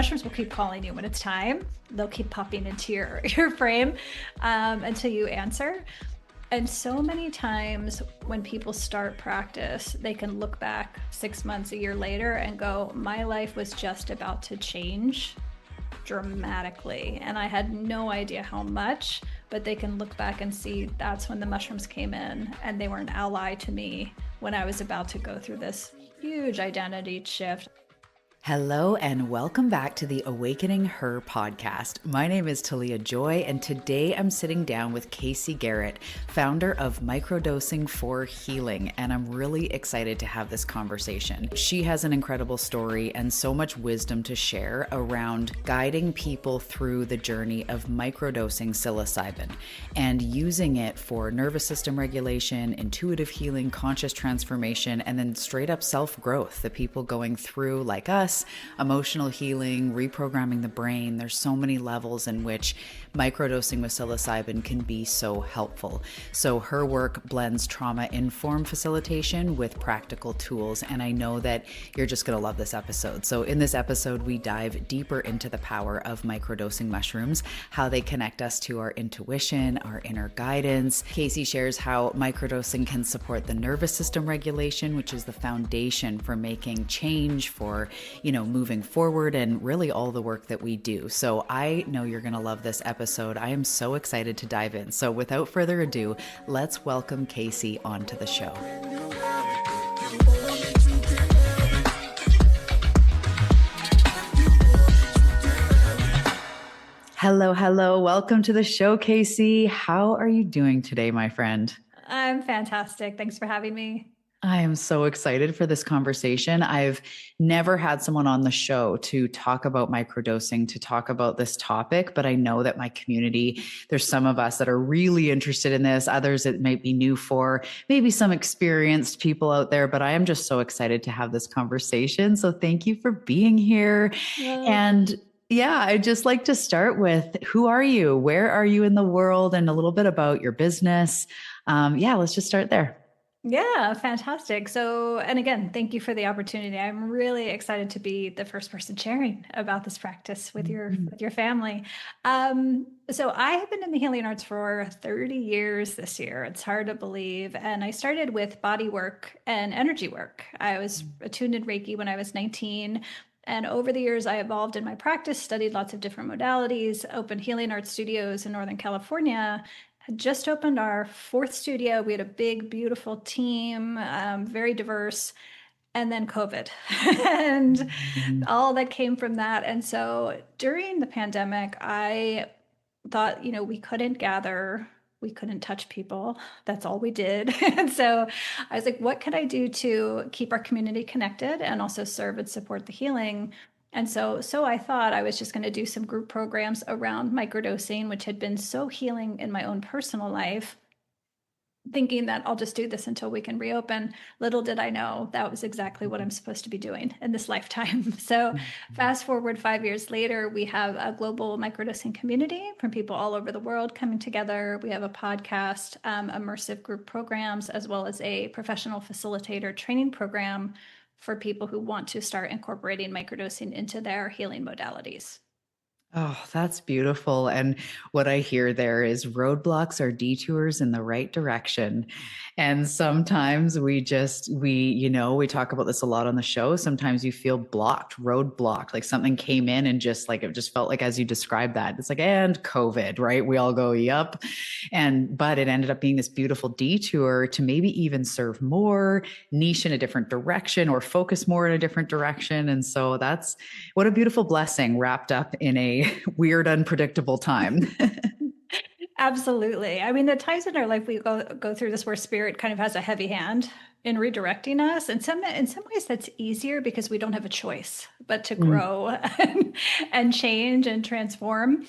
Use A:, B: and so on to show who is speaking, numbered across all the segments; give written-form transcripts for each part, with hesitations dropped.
A: mushrooms will keep calling you when it's time. They'll keep popping into your frame until you answer. And so many times when people start practice, they can look back 6 months, a year later and go, my life was just about to change dramatically. And I had no idea how much, but they can look back and see that's when the mushrooms came in and they were an ally to me when I was about to go through this huge identity shift.
B: Hello and welcome back to the Awakening Her podcast. My name is Talia Joy and today I'm sitting down with Kayse Gehret, founder of Microdosing for Healing, and I'm really excited to have this conversation. She has an incredible story and so much wisdom to share around guiding people through the journey of microdosing psilocybin and using it for nervous system regulation, intuitive healing, conscious transformation, and then straight up self-growth. The people going through, like us, emotional healing, reprogramming the brain. There's so many levels in which microdosing with psilocybin can be so helpful. So her work blends trauma-informed facilitation with practical tools, and I know that you're just going to love this episode. So in this episode, we dive deeper into the power of microdosing mushrooms, how they connect us to our intuition, our inner guidance. Kayse shares how microdosing can support the nervous system regulation, which is the foundation for making change, for moving forward, and really all the work that we do. So I know you're going to love this episode. I am so excited to dive in. So without further ado, let's welcome Kayse onto the show. Hello. Welcome to the show, Kayse. How are you doing today, my friend?
A: I'm fantastic. Thanks for having me.
B: I am so excited for this conversation. I've never had someone on the show to talk about microdosing, to talk about this topic, but I know that my community, there's some of us that are really interested in this, others it might be new for, maybe some experienced people out there, but I am just so excited to have this conversation. So thank you for being here. And yeah, I'd just like to start with, who are you? Where are you in the world? And a little bit about your business. Let's just start there.
A: Yeah, fantastic. So, and again, thank you for the opportunity. I'm really excited to be the first person sharing about this practice with your family. So I have been in the healing arts for 30 years this year. It's hard to believe. And I started with body work and energy work. I was attuned in Reiki when I was 19. And over the years, I evolved in my practice, studied lots of different modalities, opened healing arts studios in Northern California, had just opened our fourth studio. We had a big, beautiful team, very diverse, and then COVID and all that came from that. And so during the pandemic, I thought, we couldn't gather, we couldn't touch people. That's all we did. And so I was like, what can I do to keep our community connected and also serve and support the healing? And so I thought I was just going to do some group programs around microdosing, which had been so healing in my own personal life, thinking that I'll just do this until we can reopen. Little did I know that was exactly what I'm supposed to be doing in this lifetime. So fast forward 5 years later, we have a global microdosing community from people all over the world coming together. We have a podcast, immersive group programs, as well as a professional facilitator training program for people who want to start incorporating microdosing into their healing modalities.
B: Oh, that's beautiful. And what I hear there is roadblocks are detours in the right direction. And sometimes we talk about this a lot on the show. Sometimes you feel roadblocked, like something came in and it just felt like, as you described that, it's like, and COVID, right? We all go, yup. But it ended up being this beautiful detour to maybe even serve more, niche in a different direction, or focus more in a different direction. And so that's what a beautiful blessing wrapped up in a weird, unpredictable time.
A: Absolutely. I mean, the times in our life we go through this where spirit kind of has a heavy hand in redirecting us. And in some ways that's easier because we don't have a choice but to grow and change and transform.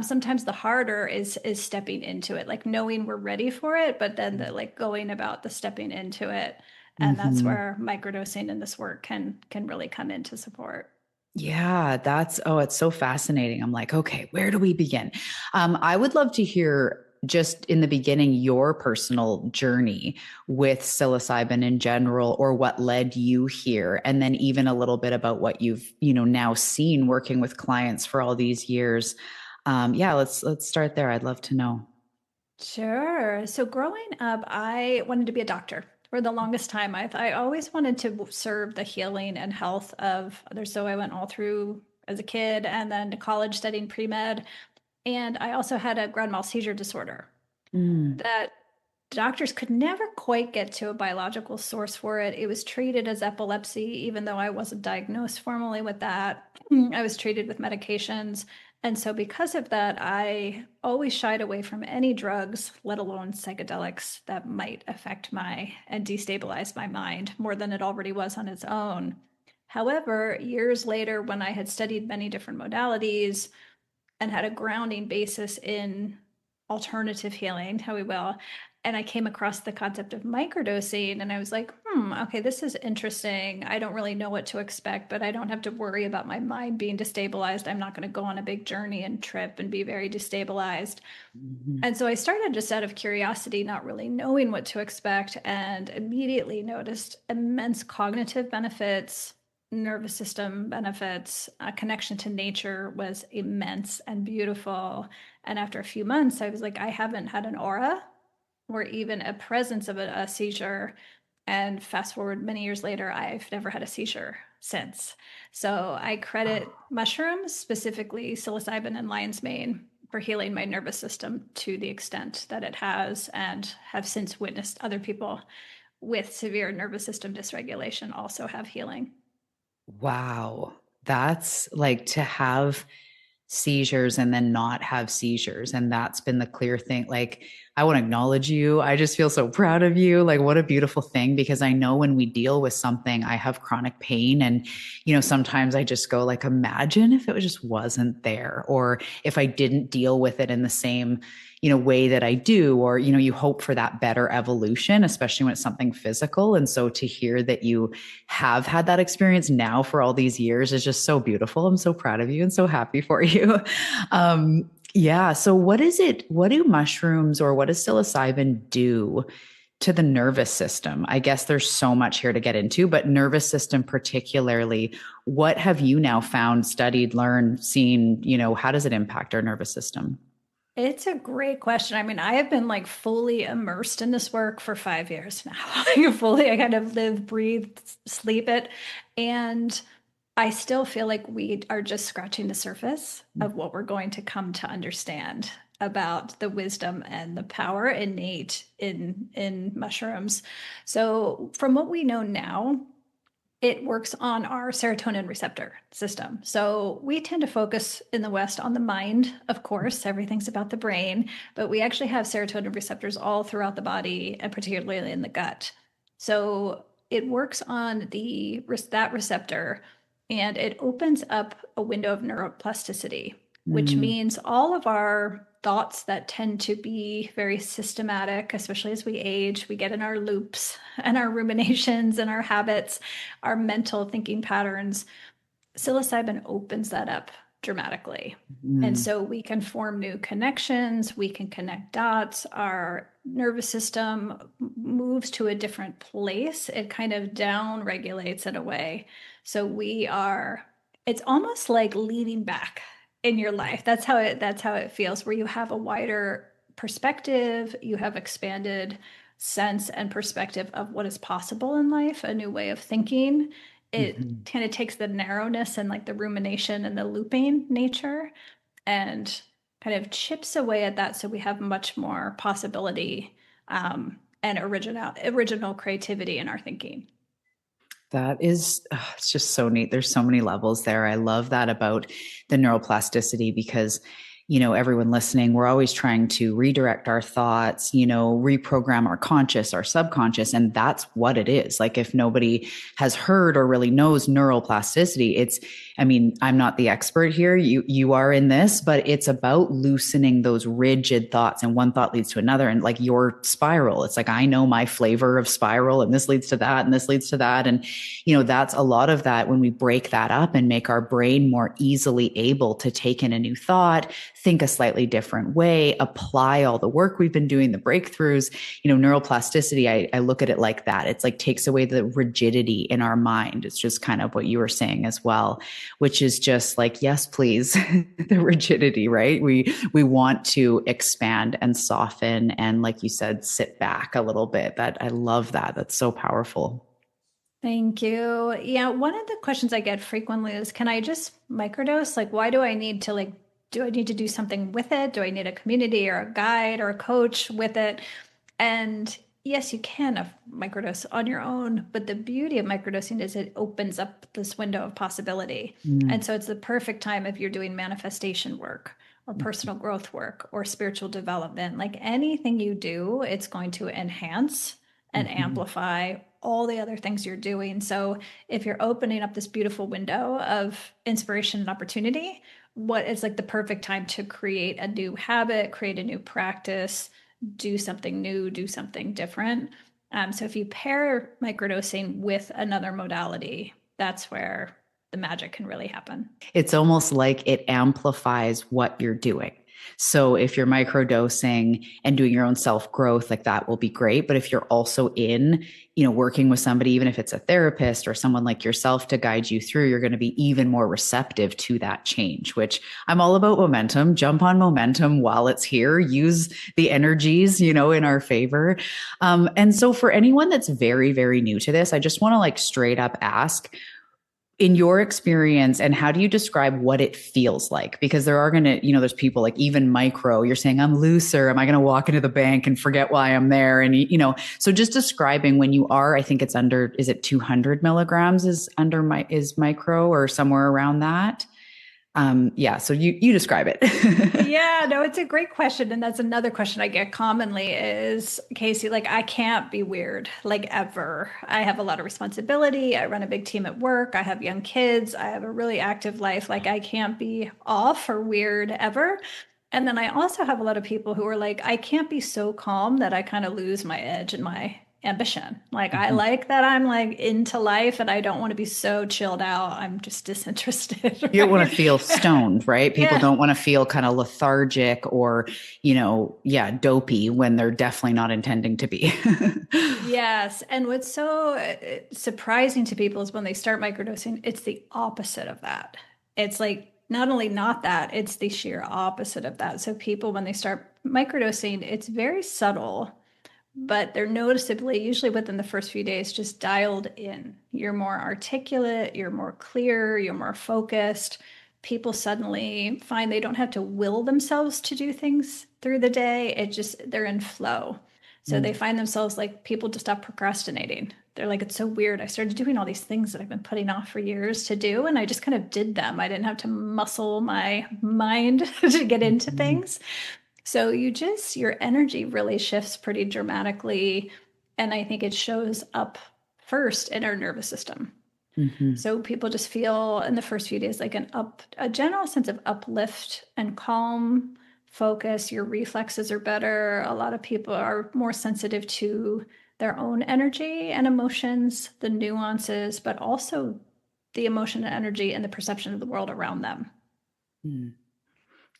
A: Sometimes the harder is stepping into it, like knowing we're ready for it, but then going about the stepping into it. And that's where microdosing and this work can really come into support.
B: Yeah, it's so fascinating. I'm like, okay, where do we begin? I would love to hear just in the beginning, your personal journey with psilocybin in general, or what led you here, and then even a little bit about what you've, now seen working with clients for all these years. Yeah, let's start there. I'd love to know.
A: Sure. So growing up, I wanted to be a doctor for the longest time. I always wanted to serve the healing and health of others. So I went all through as a kid and then to college studying pre-med. And I also had a grand mal seizure disorder
B: Mm.
A: that doctors could never quite get to a biological source for it. It was treated as epilepsy, even though I wasn't diagnosed formally with that. I was treated with medications. And so, because of that, I always shied away from any drugs, let alone psychedelics, that might affect my and destabilize my mind more than it already was on its own. However, years later, when I had studied many different modalities, and had a grounding basis in alternative healing, how we will. And I came across the concept of microdosing and I was like, okay, this is interesting. I don't really know what to expect, but I don't have to worry about my mind being destabilized. I'm not going to go on a big journey and trip and be very destabilized.
B: Mhm.
A: And so I started just out of curiosity, not really knowing what to expect, and immediately noticed immense cognitive benefits, nervous system benefits. A connection to nature was immense and beautiful. And after a few months, I was like, I haven't had an aura or even a presence of a seizure. And fast forward many years later, I've never had a seizure since. So I credit mushrooms, specifically psilocybin and lion's mane, for healing my nervous system to the extent that it has, and have since witnessed other people with severe nervous system dysregulation also have healing.
B: Wow. That's like to have seizures and then not have seizures. And that's been the clear thing. Like, I want to acknowledge you. I just feel so proud of you. Like, what a beautiful thing, because I know when we deal with something, I have chronic pain. And, sometimes I just go, like, imagine if it just wasn't there, or if I didn't deal with it in the same, way that I do, or, you hope for that better evolution, especially when it's something physical. And so to hear that you have had that experience now for all these years is just so beautiful. I'm so proud of you and so happy for you. Yeah. So what is it? What do mushrooms, or what does psilocybin do to the nervous system? I guess there's so much here to get into, but nervous system particularly, what have you now found, studied, learned, seen, how does it impact our nervous system?
A: It's a great question. I mean, I have been like fully immersed in this work for 5 years now. Like, fully, I kind of live, breathe, sleep it. And I still feel like we are just scratching the surface of what we're going to come to understand about the wisdom and the power innate in mushrooms. So, from what we know now, it works on our serotonin receptor system. So we tend to focus in the West on the mind, of course, everything's about the brain, but we actually have serotonin receptors all throughout the body and particularly in the gut. So it works on that receptor, and it opens up a window of neuroplasticity, which
B: Mm,
A: means all of our thoughts that tend to be very systematic, especially as we age, we get in our loops and our ruminations and our habits, our mental thinking patterns. Psilocybin opens that up dramatically. And
B: mm,
A: so we can form new connections, we can connect dots, our nervous system moves to a different place. It kind of down regulates in a way. So it's almost like leaning back in your life. That's how it feels, where you have a wider perspective, you have expanded sense and perspective of what is possible in life, a new way of thinking. It
B: mhm.
A: kind of takes the narrowness and like the rumination and the looping nature and kind of chips away at that, so we have much more possibility, and original creativity in our thinking.
B: That is, it's just so neat. There's so many levels there. I love that about the neuroplasticity because, everyone listening, we're always trying to redirect our thoughts, reprogram our conscious, our subconscious. And that's what it is. Like, if nobody has heard or really knows neuroplasticity, I mean, I'm not the expert here. You are in this, but it's about loosening those rigid thoughts, and one thought leads to another. And like your spiral, it's like, I know my flavor of spiral, and this leads to that, and this leads to that. And that's a lot of that when we break that up and make our brain more easily able to take in a new thought, think a slightly different way, apply all the work we've been doing, the breakthroughs. Neuroplasticity, I look at it like that. It's like takes away the rigidity in our mind. It's just kind of what you were saying as well, which is just like, yes, please, the rigidity, right? We want to expand and soften and, like you said, sit back a little bit. That I love that. That's so powerful.
A: Thank you. Yeah, one of the questions I get frequently is, can I just microdose? Like, why do I need to do I need to do something with it? Do I need a community or a guide or a coach with it? And yes, you can microdose on your own, but the beauty of microdosing is it opens up this window of possibility. And so it's the perfect time if you're doing manifestation work or personal growth work or spiritual development. Like anything you do, it's going to enhance and amplify all the other things you're doing. So if you're opening up this beautiful window of inspiration and opportunity, what is like the perfect time to create a new habit, create a new practice, do something new, do something different. So if you pair microdosing with another modality, that's where the magic can really happen.
B: It's almost like it amplifies what you're doing. So if you're microdosing and doing your own self growth, like that will be great. But if you're also working with somebody, even if it's a therapist or someone like yourself to guide you through, you're going to be even more receptive to that change, which I'm all about momentum. Jump on momentum while it's here. Use the energies, in our favor. And so for anyone that's very, very new to this, I just want to like straight up ask, in your experience, and how do you describe what it feels like? Because there are going to, there's people like even micro, you're saying I'm looser. Am I going to walk into the bank and forget why I'm there? And, so just describing when you are, I think it's under, is it 200 milligrams is micro or somewhere around that? So you describe it.
A: Yeah, no, it's a great question. And that's another question I get commonly is, Kayse, like I can't be weird, like ever. I have a lot of responsibility. I run a big team at work. I have young kids. I have a really active life. Like I can't be off or weird ever. And then I also have a lot of people who are like, I can't be so calm that I kind of lose my edge and my ambition. Like I like that I'm like into life and I don't want to be so chilled out. I'm just disinterested.
B: You don't want to feel stoned, right? People
A: Yeah.
B: don't want to feel kind of lethargic or, dopey when they're definitely not intending to be.
A: Yes. And what's so surprising to people is when they start microdosing, it's the opposite of that. It's like not only not that, it's the sheer opposite of that. So people, when they start microdosing, it's very subtle, but they're noticeably, usually within the first few days, just dialed in. You're more articulate, you're more clear, you're more focused. People suddenly find they don't have to will themselves to do things through the day. They're in flow. So they find themselves like people to stop procrastinating. They're like, it's so weird. I started doing all these things that I've been putting off for years to do, and I just kind of did them. I didn't have to muscle my mind to get into things. So your energy really shifts pretty dramatically. And I think it shows up first in our nervous system. So people just feel in the first few days like a general sense of uplift and calm, focus. Your reflexes are better. A lot of people are more sensitive to their own energy and emotions, the nuances, but also the emotion and energy and the perception of the world around them.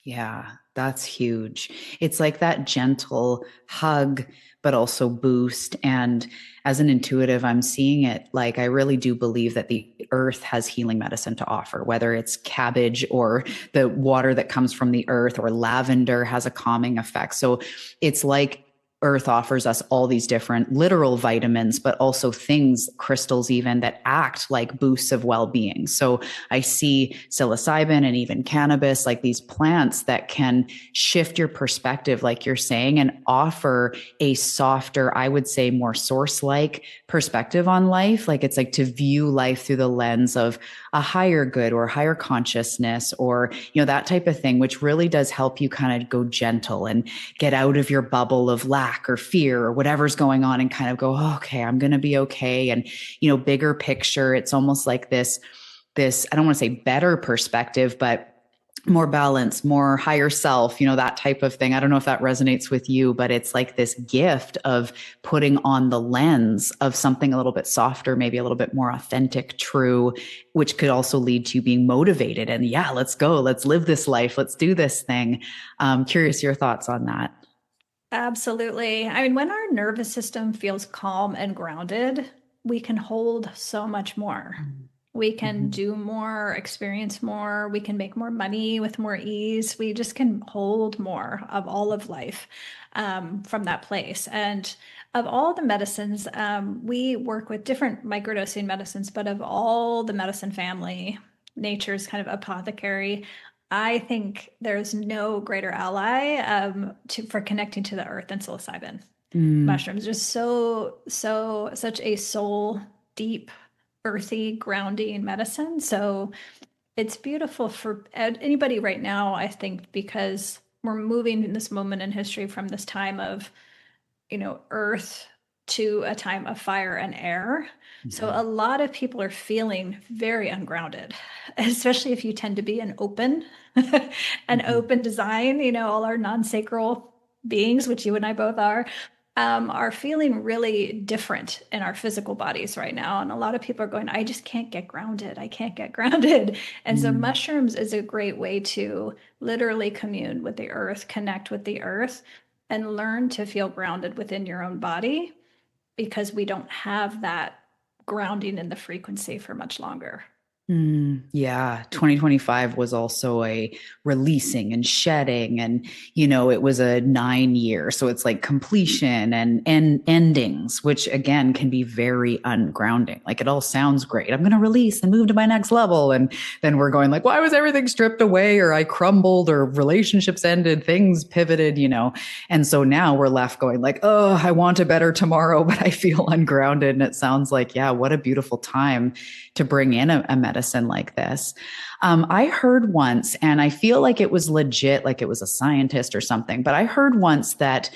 B: Yeah, that's huge. It's like that gentle hug, but also boost. And as an intuitive, I'm seeing it like I really do believe that the earth has healing medicine to offer, whether it's cabbage or the water that comes from the earth or lavender has a calming effect. So it's like earth offers us all these different literal vitamins, but also things, crystals even, that act like boosts of well-being. So I see psilocybin and even cannabis, like these plants that can shift your perspective, like you're saying, and offer a softer, I would say more source-like perspective on life. Like it's like to view life through the lens of a higher good or higher consciousness or, that type of thing, which really does help you kind of go gentle and get out of your bubble of lack or fear or whatever's going on and kind of go, oh, okay, I'm going to be okay. And, bigger picture, it's almost like this, I don't want to say better perspective, but more balance, more higher self, that type of thing. I don't know if that resonates with you, but it's like this gift of putting on the lens of something a little bit softer, maybe a little bit more authentic, true, which could also lead to you being motivated and yeah, let's go, let's live this life, let's do this thing. Curious your thoughts on that.
A: Absolutely. I mean, when our nervous system feels calm and grounded, we can hold so much more. We can
B: Mm-hmm.
A: do more, experience more, we can make more money with more ease. We just can hold more of all of life from that place. And of all the medicines, we work with different microdosing medicines, but of all the medicine family, nature's kind of apothecary, I think there's no greater ally for connecting to the earth than psilocybin.
B: Mm,
A: Mushrooms are such a soul deep, earthy, grounding medicine. So it's beautiful for anybody right now, I think, because we're moving in this moment in history from this time of earth to a time of fire and air. So
B: mhm,
A: a lot of people are feeling very ungrounded, especially if you tend to be an
B: mhm,
A: open design, all our non-sacral beings, which you and I both are feeling really different in our physical bodies right now. And a lot of people are going, I just can't get grounded. I can't get grounded. And so
B: mm,
A: mushrooms is a great way to literally commune with the earth, connect with the earth, and learn to feel grounded within your own body because we don't have that grounding in the frequency for much longer.
B: yeah, 2025 was also a releasing and shedding, and it was a 9 year, so it's like completion and endings, which again can be very ungrounding. Like it all sounds great. I'm going to release and move to my next level, and then we're going like, why was everything stripped away, or I crumbled, or relationships ended, things pivoted. And so now we're left going like, oh, I want a better tomorrow, but I feel ungrounded. And it sounds like, yeah, what a beautiful time to bring in a medicine like this. I heard once, and I feel like it was legit, like it was a scientist or something, but I heard once that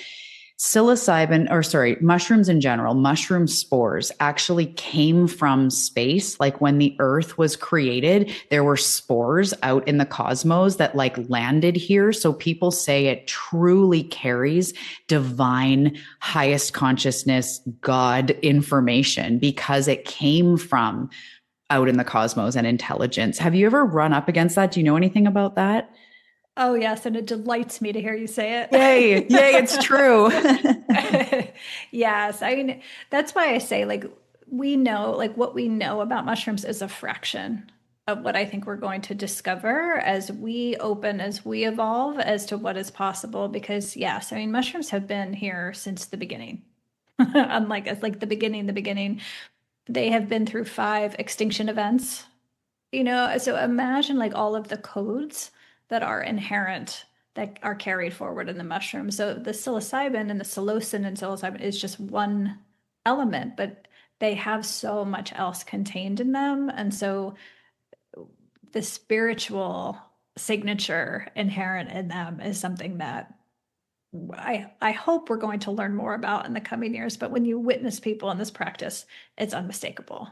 B: psilocybin, or sorry, mushrooms in general, mushroom spores actually came from space. Like when the earth was created, there were spores out in the cosmos that like landed here. So people say it truly carries divine, highest consciousness, God information because it came from out in the cosmos and intelligence. Have you ever run up against that? Do you know anything about that?
A: Oh, yes. And it delights me to hear you say
B: Yay, yay, it's true.
A: it. Yes. I mean, that's why I say, like, we know, like, what we know about mushrooms is a fraction of what I think we're going to discover as we open, as we evolve, as to what is possible. Because, yes, I mean, mushrooms have been here since the beginning. Unlike it's like the beginning, they have been through 5 extinction events. So imagine like all of the codes that are inherent that are carried forward in the mushroom. So the psilocybin and the psilocin and psilocybin is just one element, but they have so much else contained in them. And so the spiritual signature inherent in them is something that I hope we're going to learn more about in the coming years. But when you witness people in this practice, it's unmistakable.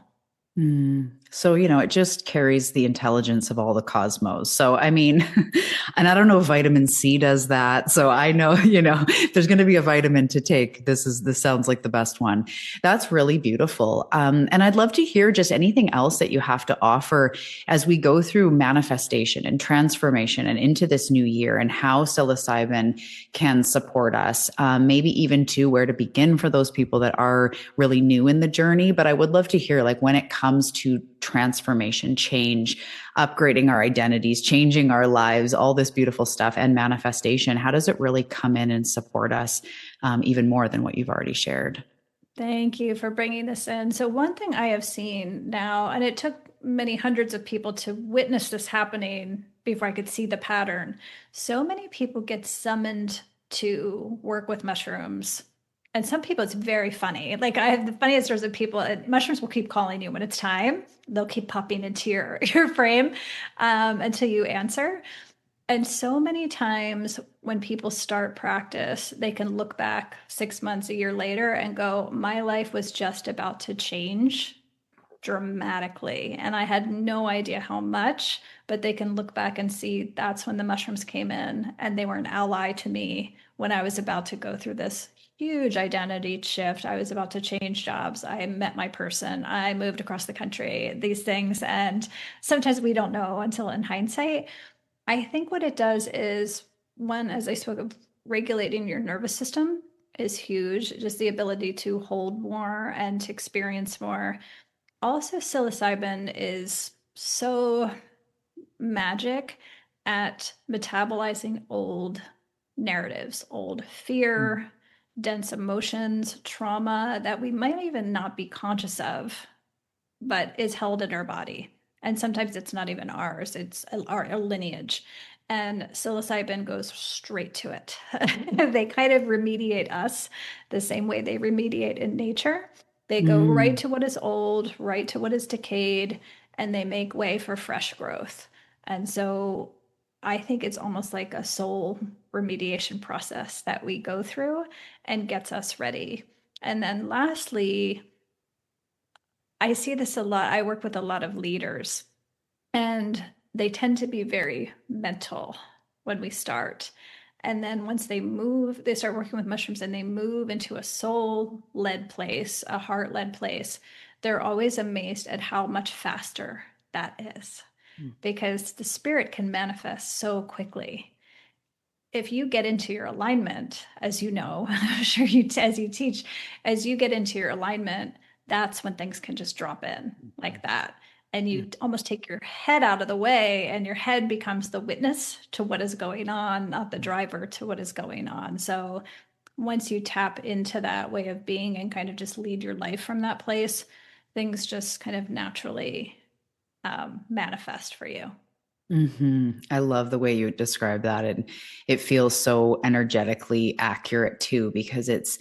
B: So, it just carries the intelligence of all the cosmos. So, I mean, and I don't know if vitamin C does that. So I know, if there's going to be a vitamin to take, this sounds like the best one. That's really beautiful. And I'd love to hear just anything else that you have to offer as we go through manifestation and transformation and into this new year and how psilocybin can support us. Maybe even to where to begin for those people that are really new in the journey. But I would love to hear like when it comes to transformation, change, upgrading our identities, changing our lives, all this beautiful stuff and manifestation, how does it really come in and support us even more than what you've already shared?
A: Thank you for bringing this in. So, one thing I have seen now, and it took many hundreds of people to witness this happening before I could see the pattern. So many people get summoned to work with mushrooms. And some people, it's very funny. Like, I have the funniest stories of people, mushrooms will keep calling you when it's time. They'll keep popping into your frame until you answer. And so many times when people start practice, they can look back 6 months, a year later and go, my life was just about to change dramatically. And I had no idea how much, but they can look back and see that's when the mushrooms came in and they were an ally to me when I was about to go through this huge identity shift. I was about to change jobs. I met my person. I moved across the country, these things. And sometimes we don't know until in hindsight. I think what it does is when, as I spoke of, regulating your nervous system is huge, just the ability to hold more and to experience more. Also, psilocybin is so magic at metabolizing old narratives, old fear, dense emotions, trauma that we might even not be conscious of, but is held in our body. And sometimes it's not even ours, it's our lineage. And psilocybin goes straight to it. They kind of remediate us the same way they remediate in nature. They go right
B: Mm.
A: to what is old, right to what is decayed, and they make way for fresh growth. And so I think it's almost like a soul remediation process that we go through and gets us ready. And then lastly, I see this a lot. I work with a lot of leaders, and they tend to be very mental when we start. And then once they move, they start working with mushrooms and they move into a soul led place, a heart led place. They're always amazed at how much faster that is because the spirit can manifest so quickly. If you get into your alignment, as you know, I'm sure as you teach, as you get into your alignment, that's when things can just drop in like that. And you almost take your head out of the way, and your head becomes the witness to what is going on, not the driver to what is going on. So once you tap into that way of being and kind of just lead your life from that place, things just kind of naturally manifest for you.
B: I love the way you describe that. And it feels so energetically accurate too, because it's,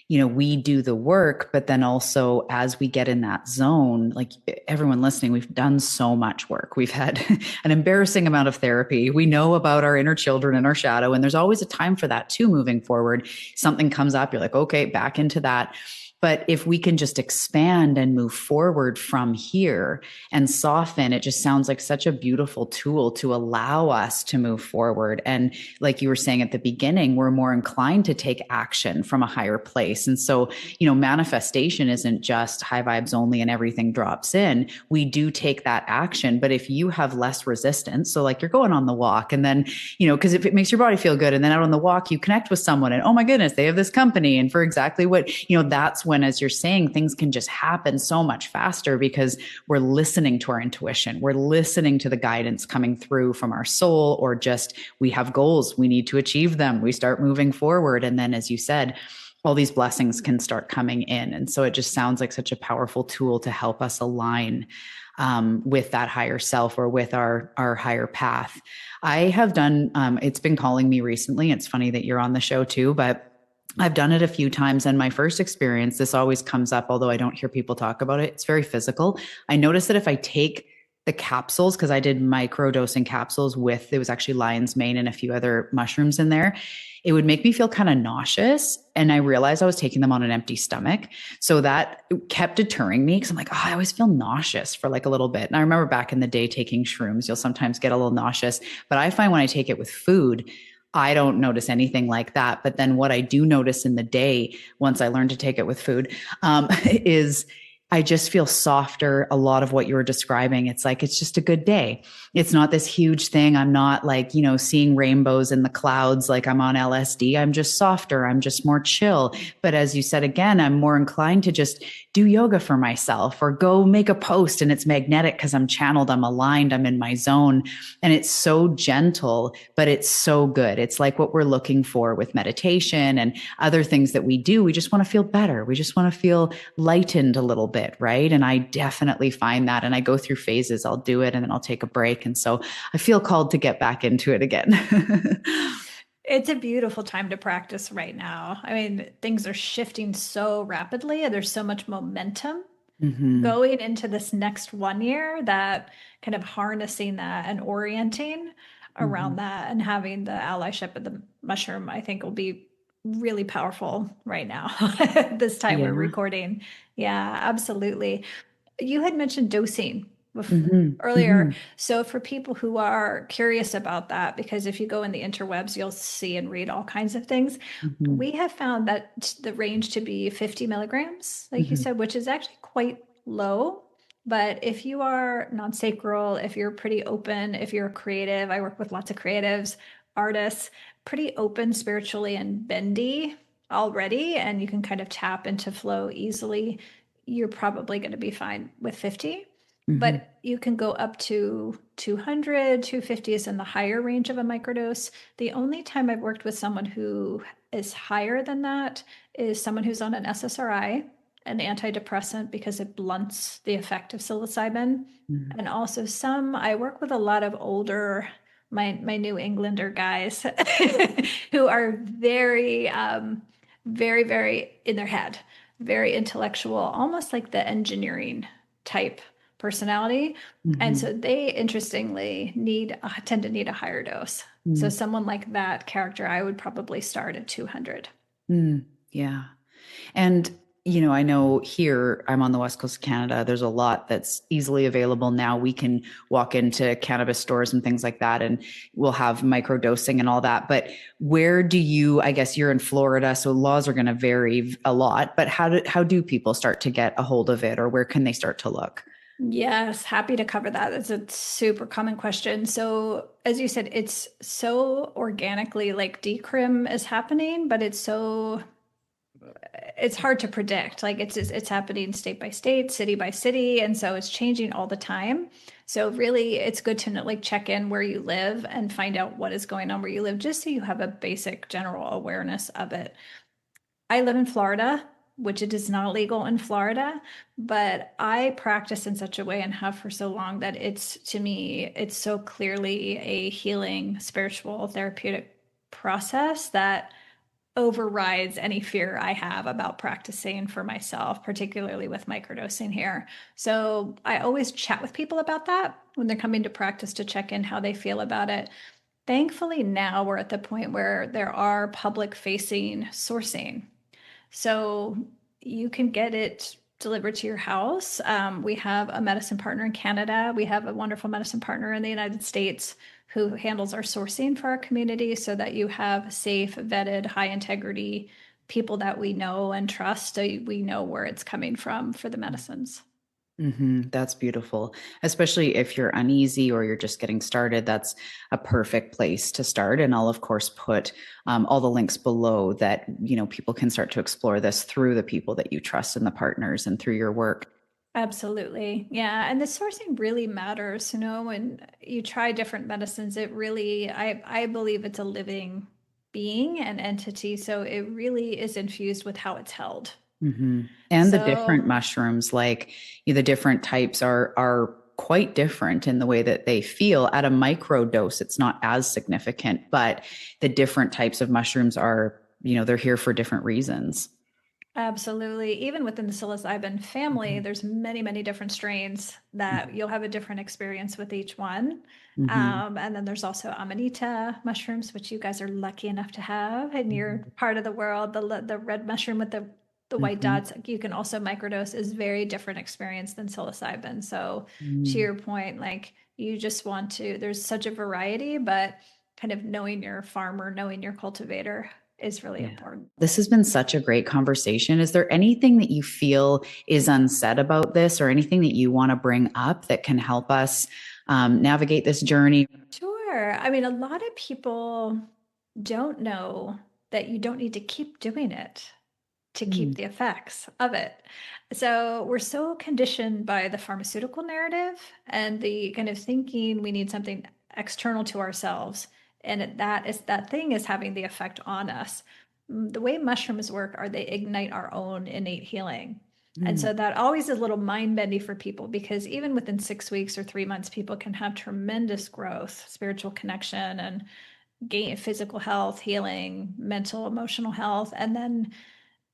B: we do the work, but then also as we get in that zone, like everyone listening, we've done so much work. We've had an embarrassing amount of therapy. We know about our inner children and our shadow, and there's always a time for that too moving forward. Something comes up, you're like, okay, back into that. But if we can just expand and move forward from here and soften, it just sounds like such a beautiful tool to allow us to move forward. And like you were saying at the beginning, we're more inclined to take action from a higher place. And so, manifestation isn't just high vibes only and everything drops in. We do take that action. But if you have less resistance, so like you're going on the walk and then, because if it makes your body feel good and then out on the walk, you connect with someone and oh my goodness, they have this company. And for exactly what, that's when, as you're saying, things can just happen so much faster because we're listening to our intuition. We're listening to the guidance coming through from our soul, or just we have goals, we need to achieve them. We start moving forward. And then, as you said, all these blessings can start coming in. And so it just sounds like such a powerful tool to help us align with that higher self or with our higher path. I have done, it's been calling me recently. It's funny that you're on the show too, but I've done it a few times. And my first experience, this always comes up, although I don't hear people talk about it. It's very physical. I noticed that if I take the capsules, because I did microdosing capsules with, it was actually lion's mane and a few other mushrooms in there, it would make me feel kind of nauseous. And I realized I was taking them on an empty stomach. So that kept deterring me because I'm like, oh, I always feel nauseous for like a little bit. And I remember back in the day taking shrooms, you'll sometimes get a little nauseous. But I find when I take it with food, I don't notice anything like that. But then what I do notice in the day, once I learn to take it with food, is I just feel softer. A lot of what you were describing, it's like, it's just a good day. It's not this huge thing. I'm not like, seeing rainbows in the clouds like I'm on LSD. I'm just softer. I'm just more chill. But as you said again, I'm more inclined to just do yoga for myself or go make a post, and it's magnetic because I'm channeled, I'm aligned, I'm in my zone. And it's so gentle, but it's so good. It's like what we're looking for with meditation and other things that we do. We just want to feel better. We just want to feel lightened a little bit, right? And I definitely find that. And I go through phases. I'll do it and then I'll take a break. And so I feel called to get back into it again.
A: It's a beautiful time to practice right now. I mean, things are shifting so rapidly and there's so much momentum
B: Mm-hmm.
A: going into this next 1 year that kind of harnessing that and orienting
B: Mm-hmm.
A: around that and having the allyship of the mushroom, I think will be really powerful right now, this time we're
B: Yeah.
A: recording. Yeah, absolutely. You had mentioned dosing
B: Hmm.
A: earlier.
B: Hmm.
A: So for people who are curious about that, because if you go in the interwebs, you'll see and read all kinds of things.
B: Hmm.
A: We have found that the range to be 50 milligrams, like you
B: Hmm.
A: said, which is actually quite low. But if you are non-sacral, if you're pretty open, if you're creative, I work with lots of creatives, artists, pretty open spiritually and bendy already, and you can kind of tap into flow easily, you're probably going to be fine with 50.
B: Hmm.
A: But you can go up to 200, 250 is in the higher range of a microdose. The only time I've worked with someone who is higher than that is someone who's on an SSRI, an antidepressant, because it blunts the effect of psilocybin.
B: Hmm.
A: And also I work with a lot of older, my New Englander guys who are very in their head, very intellectual, almost like the engineering type personality. And
B: Hmm.
A: so they interestingly tend to need a higher dose. So someone like that character, I would probably start at 200.
B: Mm, yeah. And, I know here I'm on the West Coast of Canada. There's a lot that's easily available now. We can walk into cannabis stores and things like that, and we'll have microdosing and all that. But where do you, I guess you're in Florida, so laws are going to vary a lot, but how do people start to get a hold of it, or where can they start to look?
A: Yes, happy to cover that. It's a super common question. So, as you said, it's so organically like decrim is happening, but it's hard to predict. Like it's happening state by state, city by city, and so it's changing all the time. So really, it's good to like check in where you live and find out what is going on where you live, just so you have a basic general awareness of it. I live in Florida, which it is not legal in Florida, but I practice in such a way and have for so long that to me, it's so clearly a healing, spiritual, therapeutic process that overrides any fear I have about practicing for myself, particularly with microdosing here. So I always chat with people about that when they're coming to practice to check in how they feel about it. Thankfully, now we're at the point where there are public facing sourcing. So you can get it delivered to your house. We have a medicine partner in Canada. We have a wonderful medicine partner in the United States who handles our sourcing for our community so that you have safe, vetted, high integrity people that we know and trust. So we know where it's coming from for the medicines.
B: That's beautiful. Especially if you're uneasy or you're just getting started, that's a perfect place to start. And I'll, of course, put all the links below that, people can start to explore this through the people that you trust and the partners and through your work.
A: Absolutely. Yeah. And the sourcing really matters. When you try different medicines, I believe it's a living being and entity. So it really is infused with how it's held.
B: And the different
A: So
B: mushrooms, like the different types are quite different in the way that they feel. At a micro dose, it's not as significant, but the different types of mushrooms are, they're here for different reasons.
A: absolutely. Even within the psilocybin family,
B: Mhm.
A: there's many different strains that you'll have a different experience with each one.
B: Mhm.
A: And then there's also Amanita mushrooms, which you guys are lucky enough to have in your
B: Mhm.
A: part of the world. The red mushroom with the white
B: Mhm.
A: dots, you can also microdose, is very different experience than psilocybin. So to
B: Mhm.
A: your point, like you just want to, there's such a variety, but kind of knowing your farmer, knowing your cultivator is really
B: Yeah.
A: important.
B: This has been such a great conversation. Is there anything that you feel is unsaid about this or anything that you want to bring up that can help us navigate this journey?
A: Sure. I mean, a lot of people don't know that you don't need to keep doing it to keep
B: Mm.
A: the effects of it. So we're so conditioned by the pharmaceutical narrative and the kind of thinking we need something external to ourselves. And that thing is having the effect on us. The way mushrooms work are they ignite our own innate healing. And
B: Mm.
A: so that always is a little mind bendy for people because even within 6 weeks or 3 months, people can have tremendous growth, spiritual connection, and gain physical health, healing, mental, emotional health. And then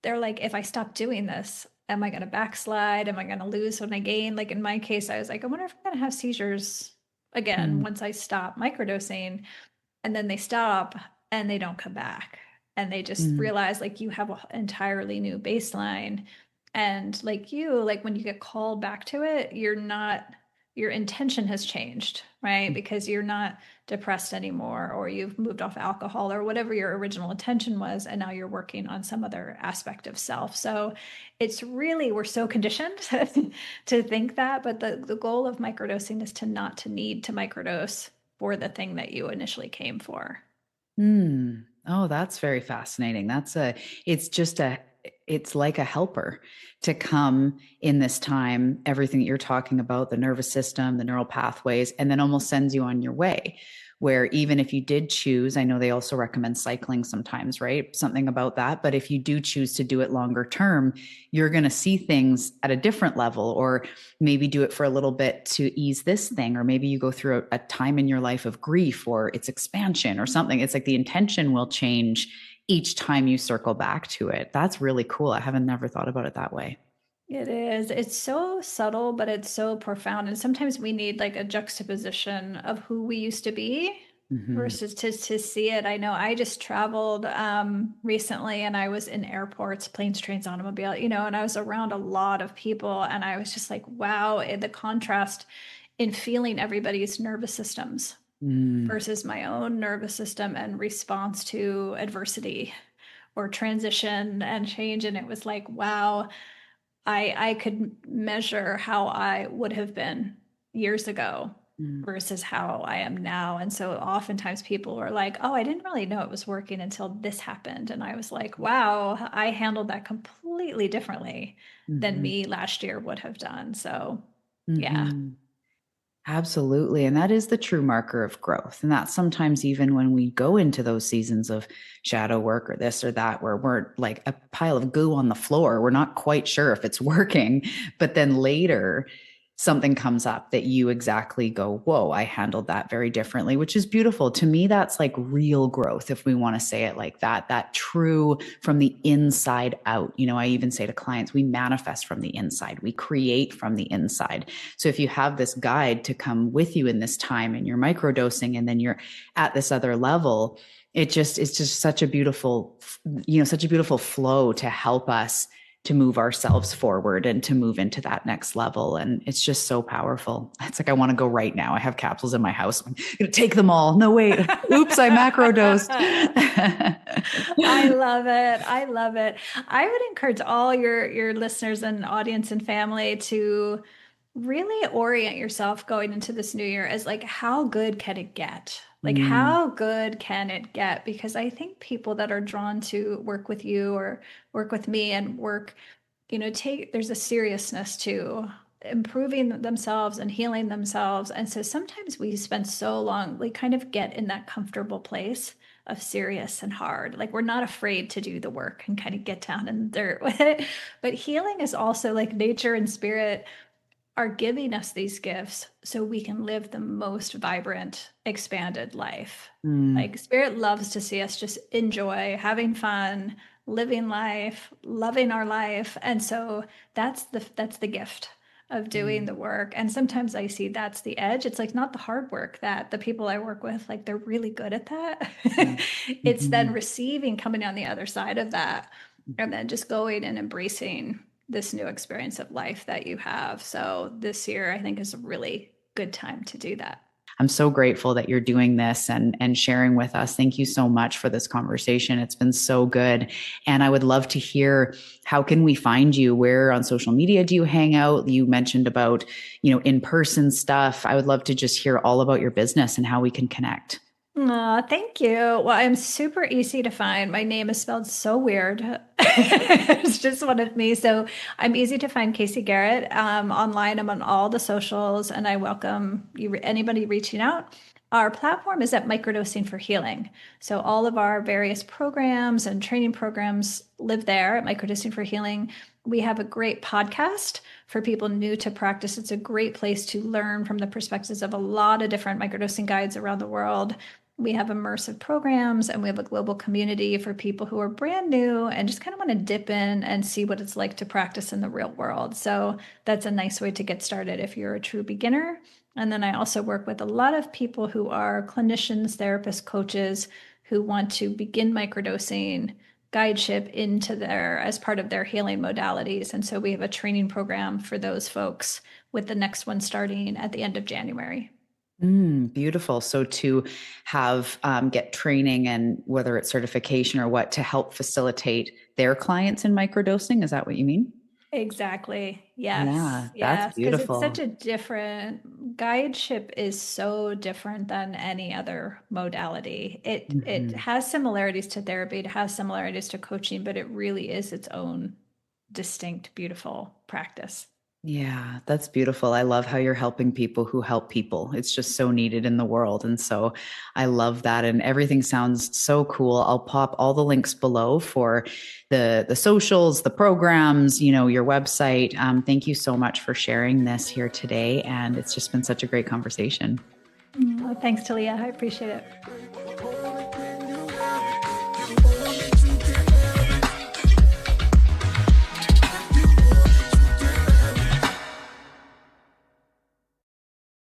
A: they're like, if I stop doing this, am I going to backslide? Am I going to lose when I gain? Like in my case, I was like, I wonder if I'm going to have seizures again
B: Mm.
A: once I stop microdosing. And then they stop and they don't come back. And they just
B: Mm.
A: realize like you have an entirely new baseline. And like you, like when you get called back to it, your intention has changed, right? Because you're not depressed anymore, or you've moved off alcohol or whatever your original intention was. And now you're working on some other aspect of self. So it's really, we're so conditioned to think that, but the goal of microdosing is to not to need to microdose for the thing that you initially came for.
B: Hmm. Oh, that's very fascinating. It's just it's like a helper to come in this time, everything that you're talking about, the nervous system, the neural pathways, and then almost sends you on your way. Where even if you did choose, I know they also recommend cycling sometimes, right? Something about that. But if you do choose to do it longer term, you're going to see things at a different level, or maybe do it for a little bit to ease this thing, or maybe you go through a time in your life of grief or its expansion or something. It's like the intention will change each time you circle back to it. That's really cool. I haven't never thought about it that way.
A: It is. It's so subtle, but it's so profound. And sometimes we need like a juxtaposition of who we used to be
B: Mm-hmm.
A: versus to see it. I know I just traveled recently, and I was in airports, planes, trains, automobile, and I was around a lot of people, and I was just like, wow, the contrast in feeling everybody's nervous systems
B: Mm,
A: versus my own nervous system and response to adversity or transition and change. And it was like, wow, I could measure how I would have been years ago
B: mm,
A: versus how I am now. And so oftentimes people are like, oh, I didn't really know it was working until this happened. And I was like, wow, I handled that completely differently than
B: mm-hmm,
A: me last year would have done. So yeah.
B: mm-hmm. Absolutely. And that is the true marker of growth. And that's sometimes even when we go into those seasons of shadow work or this or that, where we're like a pile of goo on the floor, we're not quite sure if it's working. But then later, something comes up that you exactly go, whoa, I handled that very differently, which is beautiful. To me, that's like real growth, if we want to say it like that, that true from the inside out. I even say to clients, we manifest from the inside, we create from the inside. So if you have this guide to come with you in this time and you're microdosing and then you're at this other level, it's just such a beautiful, such a beautiful flow to help us to move ourselves forward and to move into that next level. And it's just so powerful. It's like, I want to go right now. I have capsules in my house. I'm going to take them all. No, wait. Oops, I macrodosed.
A: I love it. I love it. I would encourage all your listeners and audience and family to really orient yourself going into this new year as like, how good can it get? Like,
B: Mm,
A: how good can it get? Because I think people that are drawn to work with you or work with me and work, there's a seriousness to improving themselves and healing themselves. And so sometimes we spend so long, we kind of get in that comfortable place of serious and hard. Like we're not afraid to do the work and kind of get down in the dirt with it. But healing is also like nature and spirit are giving us these gifts so we can live the most vibrant, expanded life.
B: mm,
A: Like spirit loves to see us just enjoy having fun, living life, loving our life. And so that's the gift of doing
B: mm,
A: the work. And sometimes I see that's the edge. It's like not the hard work that the people I work with, like they're really good at that.
B: mm,
A: It's then
B: mhm.
A: receiving, coming on the other side of that, and then just going and embracing this new experience of life that you have. So this year, I think, is a really good time to do that.
B: I'm so grateful that you're doing this and sharing with us. Thank you so much for this conversation. It's been so good. And I would love to hear, how can we find you? Where on social media do you hang out? You mentioned about, in-person stuff. I would love to just hear all about your business and how we can connect.
A: Aw, thank you. Well, I'm super easy to find. My name is spelled so weird. It's just one of me. So I'm easy to find, Kayse Gehret. Online, I'm on all the socials, and I welcome anybody reaching out. Our platform is at Microdosing for Healing. So all of our various programs and training programs live there at Microdosing for Healing. We have a great podcast for people new to practice. It's a great place to learn from the perspectives of a lot of different microdosing guides around the world. We have immersive programs, and we have a global community for people who are brand new and just kind of want to dip in and see what it's like to practice in the real world. So that's a nice way to get started if you're a true beginner. And then I also work with a lot of people who are clinicians, therapists, coaches who want to begin microdosing guideship into as part of their healing modalities. And so we have a training program for those folks, with the next one starting at the end of January.
B: Beautiful. So to have get training, and whether it's certification or what, to help facilitate their clients in microdosing. Is that what you mean?
A: Exactly.
B: Yeah,
A: Yes.
B: that's
A: Yes. Because it's such
B: beautiful.
A: a different guideship is so different than any other modality. It
B: Mhm.
A: has similarities to therapy, it has similarities to coaching, but it really is its own distinct, beautiful practice.
B: Yeah, that's beautiful. I love how you're helping people who help people. It's just so needed in the world. And so I love that. And everything sounds so cool. I'll pop all the links below for the socials, the programs, your website. Thank you so much for sharing this here today. And it's just been such a great conversation.
A: Well, thanks, Talia. I appreciate it.